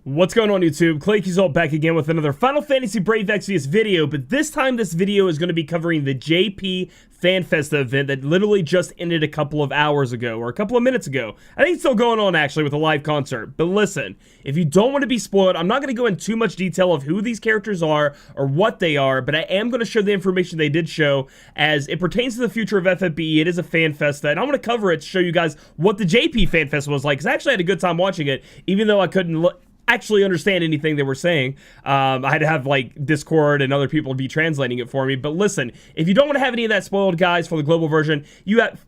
What's going on, YouTube? Claic is all back again with another Final Fantasy Brave Exvius video, but this time this video is going to be covering the JP Fan Festa event that literally just ended a couple of hours ago, or a couple of minutes ago. I think it's still going on, actually, with a live concert. But listen, if you don't want to be spoiled, I'm not going to go into too much detail of who these characters are or what they are, but I am going to show the information they did show as it pertains to the future of FFBE. It is a Fan Festa, and I'm going to cover it to show you guys what the JP Fan Festa was like, because I actually had a good time watching it, even though I couldn't actually understand anything they were saying. I had to have like Discord and other people be translating it for me. But listen, if you don't want to have any of that spoiled, guys, for the global version, you have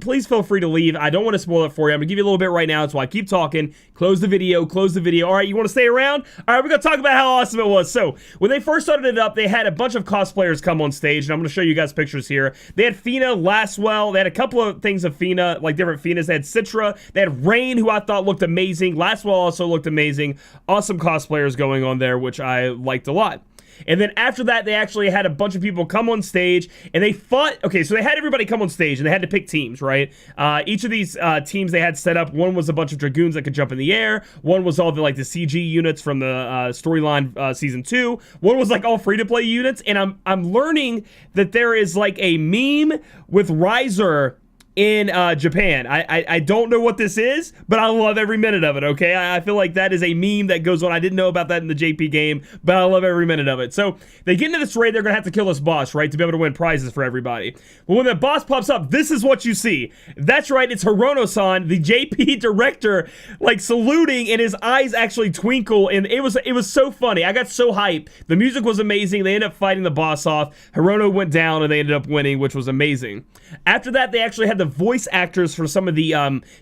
please feel free to leave. I don't want to spoil it for you. I'm gonna give you a little bit right now. That's why I keep talking. Close the video. Close the video. All right, you want to stay around? All right, we're gonna talk about how awesome it was. So when they first started it up, they had a bunch of cosplayers come on stage, and I'm gonna show you guys pictures here. They had Fina, Lastwell. They had a couple of things of Fina, like different Finas. They had Citra. They had Rain, who I thought looked amazing. Lastwell also looked amazing. Awesome cosplayers going on there, which I liked a lot. And then after that, they actually had a bunch of people come on stage, and they fought. Okay, so they had everybody come on stage, and they had to pick teams, right? Each of these teams they had set up. One was a bunch of Dragoons that could jump in the air. One was all the like the CG units from the storyline season 2. One was like all free-to-play units. And I'm learning that there is like a meme with Riser in Japan. I don't know what this is, but I love every minute of it, okay? I feel like that is a meme that goes on. I didn't know about that in the JP game, but I love every minute of it. So they get into this raid. They're going to have to kill this boss, right, to be able to win prizes for everybody. Well, when the boss pops up, this is what you see. That's right, it's Hirono-san, the JP director, like saluting, and his eyes actually twinkle, and it was so funny. I got so hyped. The music was amazing. They ended up fighting the boss off. Hirono went down, and they ended up winning, which was amazing. After that, they actually had the voice actors for some of the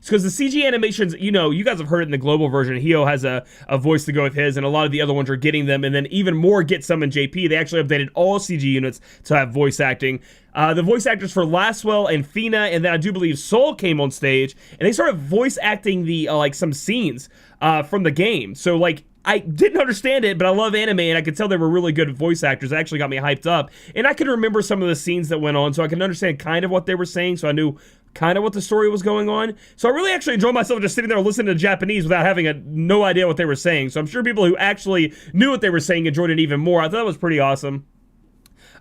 because the CG animations, you know, you guys have heard it in the global version. Hio has a voice to go with his, and a lot of the other ones are getting them, and then even more get some in JP. They actually updated all CG units to have voice acting. The voice actors for Lastwell and Fina, and then I do believe Soul came on stage, and they started voice acting the like some scenes from the game. So like, I didn't understand it, but I love anime, and I could tell they were really good voice actors. It actually got me hyped up, and I could remember some of the scenes that went on, so I could understand kind of what they were saying, so I knew kind of what the story was going on. So I really actually enjoyed myself just sitting there listening to Japanese without having no idea what they were saying. So I'm sure people who actually knew what they were saying enjoyed it even more. I thought that was pretty awesome.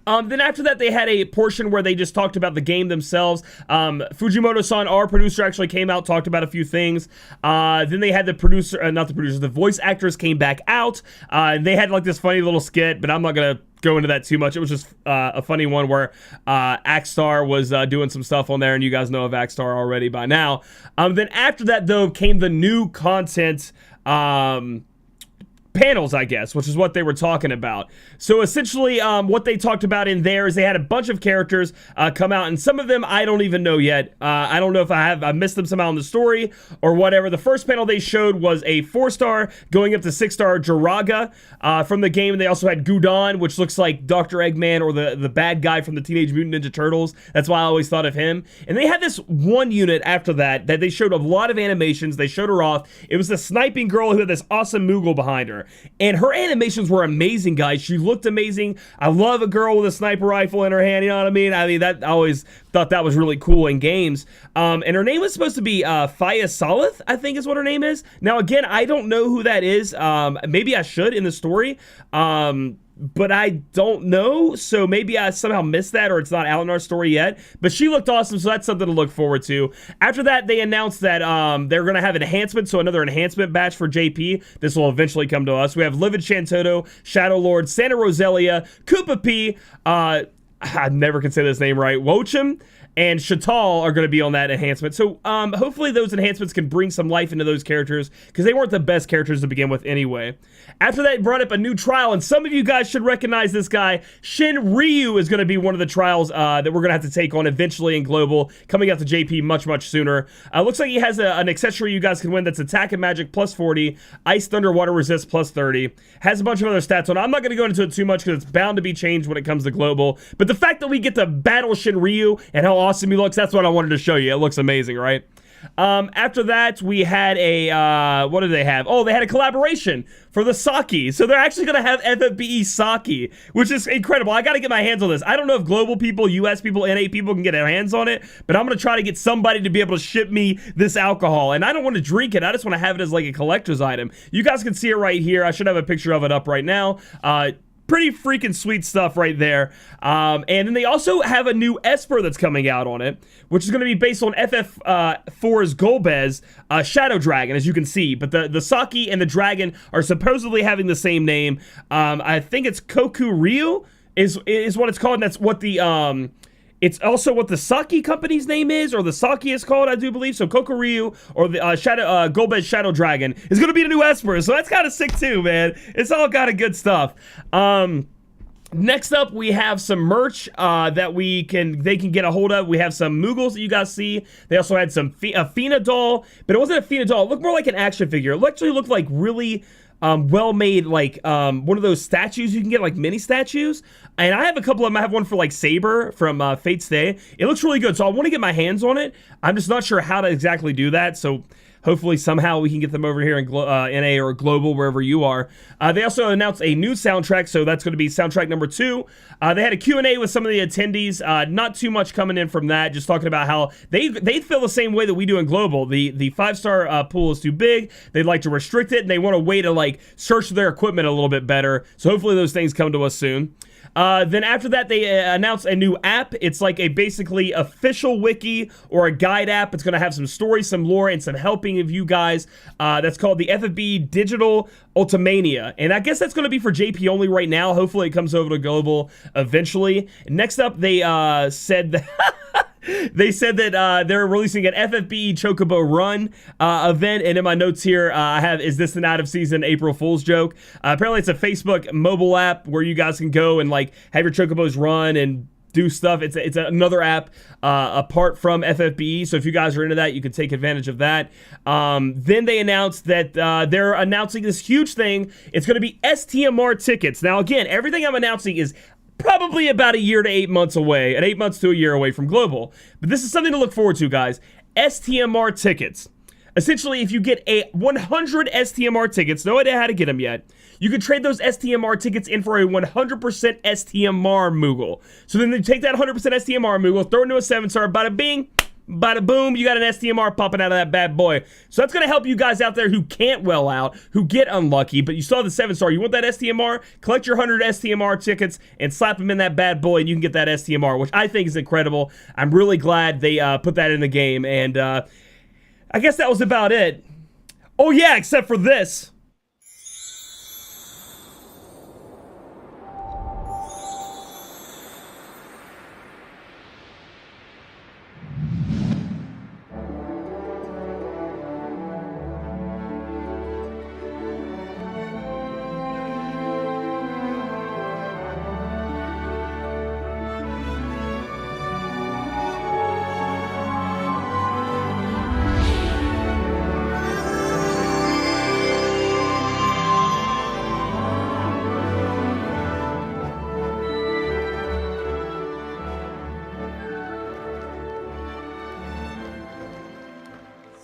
Then after that, they had a portion where they just talked about the game themselves. Fujimoto-san, our producer, actually came out, talked about a few things. Then they had the producer, not the producer, the voice actors came back out. They had like this funny little skit, but I'm not going to go into that too much. It was just a funny one where Axstar was doing some stuff on there, and you guys know of Axstar already by now. Then after that, though, came the new content panels, I guess, which is what they were talking about. So essentially, what they talked about in there is they had a bunch of characters come out, and some of them I don't even know yet. I don't know if I missed them somehow in the story or whatever. The first panel they showed was a 4-star going up to 6-star Jiraga from the game. And they also had Gudon, which looks like Dr. Eggman or the bad guy from the Teenage Mutant Ninja Turtles. That's why I always thought of him. And they had this one unit after that they showed a lot of animations. They showed her off. It was the sniping girl who had this awesome Moogle behind her. And her animations were amazing, guys. She looked amazing. I love a girl with a sniper rifle in her hand, you know what I mean? I always thought that was really cool in games. And her name was supposed to be Faya Salith, I think is what her name is. Now, again, I don't know who that is. Maybe I should in the story. But I don't know, so maybe I somehow missed that, or it's not out in our story yet. But she looked awesome, so that's something to look forward to. After that, they announced that they're going to have enhancements, so another enhancement batch for JP. This will eventually come to us. We have Livid Shantoto, Shadow Lord, Santa Roselia, Koopa P, I never can say this name right, Wochum, and Shatal are going to be on that enhancement. So hopefully those enhancements can bring some life into those characters, because they weren't the best characters to begin with anyway. After that, brought up a new trial, and some of you guys should recognize this guy. Shin Ryu is going to be one of the trials that we're going to have to take on eventually in Global, coming out to JP much, much sooner. Looks like he has an accessory you guys can win that's Attack and Magic plus 40, Ice, Thunder, Water Resist plus 30. Has a bunch of other stats on it. I'm not going to go into it too much because it's bound to be changed when it comes to Global. But the fact that we get to battle Shin Ryu and how awesome he looks, that's what I wanted to show you. It looks amazing, right? After that, we had a, what did they have? Oh, they had a collaboration for the sake. So they're actually going to have FFBE sake, which is incredible. I got to get my hands on this. I don't know if global people, US people, NA people can get their hands on it, but I'm going to try to get somebody to be able to ship me this alcohol. And I don't want to drink it. I just want to have it as like a collector's item. You guys can see it right here. I should have a picture of it up right now. Pretty freaking sweet stuff right there. And then they also have a new Esper that's coming out on it, which is going to be based on FF4's Golbez Shadow Dragon, as you can see. But the sake and the dragon are supposedly having the same name. I think it's Koku Ryu is what it's called, and that's what the it's also what the sake company's name is, or the sake is called, I do believe. So Kokoryu, or the Golbez Shadow Dragon, is going to be the new Esper. So that's kind of sick too, man. It's all kind of good stuff. Next up, we have some merch that they can get a hold of. We have some Moogles that you guys see. They also had some a Fina doll, but it wasn't a Fina doll. It looked more like an action figure. It actually looked like really well-made, like one of those statues you can get, like mini statues. And I have a couple of them. I have one for like Saber from Fate Stay. It looks really good, so I want to get my hands on it. I'm just not sure how to exactly do that, so hopefully somehow we can get them over here in NA or Global, wherever you are. They also announced a new soundtrack, so that's going to be soundtrack number 2. They had a Q&A with some of the attendees. Not too much coming in from that, just talking about how they feel the same way that we do in Global. The 5-star pool is too big. They'd like to restrict it, and they want a way to like search their equipment a little bit better. So hopefully those things come to us soon. Then after that, they announced a new app. It's like a basically official wiki or a guide app. It's going to have some stories, some lore, and some helping of you guys. That's called the FFBE Digital Ultimania. And I guess that's going to be for JP only right now. Hopefully it comes over to Global eventually. Next up, they said that... They said that they're releasing an FFBE Chocobo Run event, and in my notes here, I have, is this an out-of-season April Fool's joke? Apparently, it's a Facebook mobile app where you guys can go and like have your Chocobos run and do stuff. It's another app apart from FFBE, so if you guys are into that, you can take advantage of that. Then they announced that they're announcing this huge thing. It's going to be STMR tickets. Now, again, everything I'm announcing is probably about a year to 8 months away, and 8 months to a year away from Global. But this is something to look forward to, guys. STMR tickets. Essentially, if you get 100 STMR tickets, no idea how to get them yet, you can trade those STMR tickets in for a 100% STMR Moogle. So then they take that 100% STMR Moogle, throw it into a 7-star, bada bing, bada boom, you got an STMR popping out of that bad boy. So that's going to help you guys out there who can't well out, who get unlucky, but you saw the 7-star. You want that STMR? Collect your 100 STMR tickets and slap them in that bad boy, and you can get that STMR, which I think is incredible. I'm really glad they put that in the game, and I guess that was about it. Oh yeah, except for this.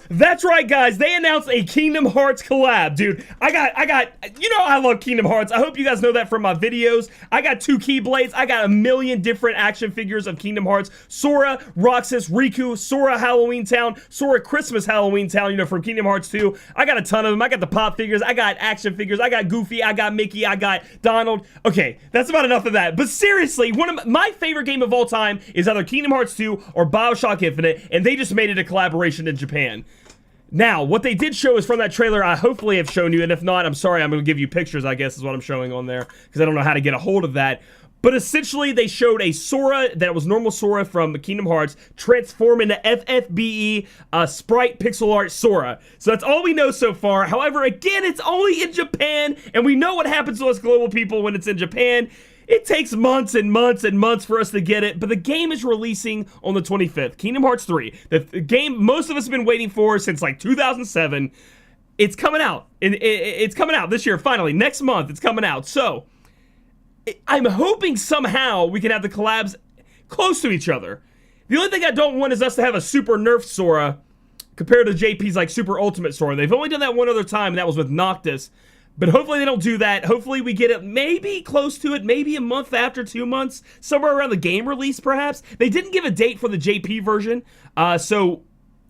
That's right, guys. They announced a Kingdom Hearts collab, dude. I got, you know I love Kingdom Hearts. I hope you guys know that from my videos. I got 2 Keyblades. I got a million different action figures of Kingdom Hearts. Sora, Roxas, Riku, Sora Halloween Town, Sora Christmas Halloween Town, you know, from Kingdom Hearts 2. I got a ton of them. I got the pop figures. I got action figures. I got Goofy. I got Mickey. I got Donald. Okay, that's about enough of that. But seriously, one of my favorite game of all time is either Kingdom Hearts 2 or BioShock Infinite, and they just made it a collaboration in Japan. Now, what they did show is from that trailer, I hopefully have shown you, and if not, I'm sorry, I'm going to give you pictures, I guess, is what I'm showing on there, because I don't know how to get a hold of that. But essentially, they showed a Sora that was normal Sora from Kingdom Hearts transform into FFBE Sprite pixel art Sora. So that's all we know so far. However, again, it's only in Japan, and we know what happens to us global people when it's in Japan. It takes months and months and months for us to get it, but the game is releasing on the 25th. Kingdom Hearts 3, the game most of us have been waiting for since like 2007. It's coming out. It's coming out this year, finally. Next month, it's coming out. So, I'm hoping somehow we can have the collabs close to each other. The only thing I don't want is us to have a super nerfed Sora compared to JP's like Super Ultimate Story. They've only done that one other time, and that was with Noctis. But hopefully they don't do that. Hopefully we get it maybe close to it, maybe a month after, 2 months, somewhere around the game release perhaps. They didn't give a date for the JP version, so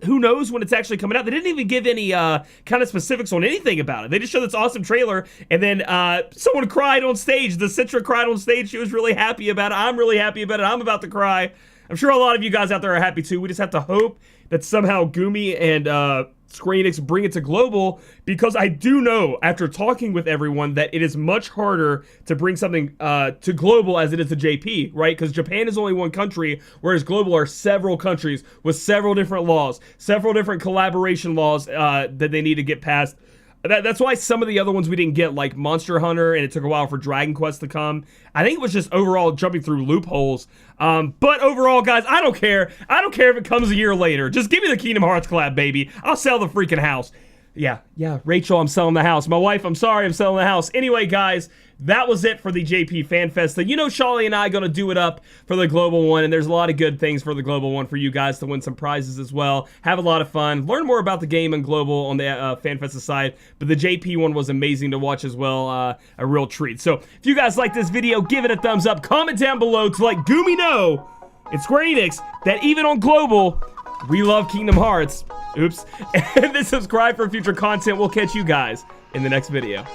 who knows when it's actually coming out. They didn't even give any kind of specifics on anything about it. They just showed this awesome trailer, and then someone cried on stage. The Citra cried on stage. She was really happy about it. I'm really happy about it. I'm about to cry. I'm sure a lot of you guys out there are happy too. We just have to hope that somehow Gumi and Square Enix bring it to global, because I do know, after talking with everyone, that it is much harder to bring something to global as it is to JP, right? Because Japan is only one country, whereas global are several countries with several different laws, several different collaboration laws that they need to get past. That's why some of the other ones we didn't get, like Monster Hunter, and it took a while for Dragon Quest to come. I think it was just overall jumping through loopholes. But overall, guys, I don't care. I don't care if it comes a year later. Just give me the Kingdom Hearts collab, baby. I'll sell the freaking house. Yeah, Rachel, I'm selling the house. My wife, I'm sorry, I'm selling the house. Anyway, guys, that was it for the JP Fan Festa. You know, Charlie and I are going to do it up for the global one, and there's a lot of good things for the global one for you guys to win some prizes as well. Have a lot of fun. Learn more about the game and global on the Fan Festa side, but the JP one was amazing to watch as well. A real treat. So, if you guys like this video, give it a thumbs up. Comment down below to let Gumi know and Square Enix that even on global, we love Kingdom Hearts. Oops. And then subscribe for future content. We'll catch you guys in the next video.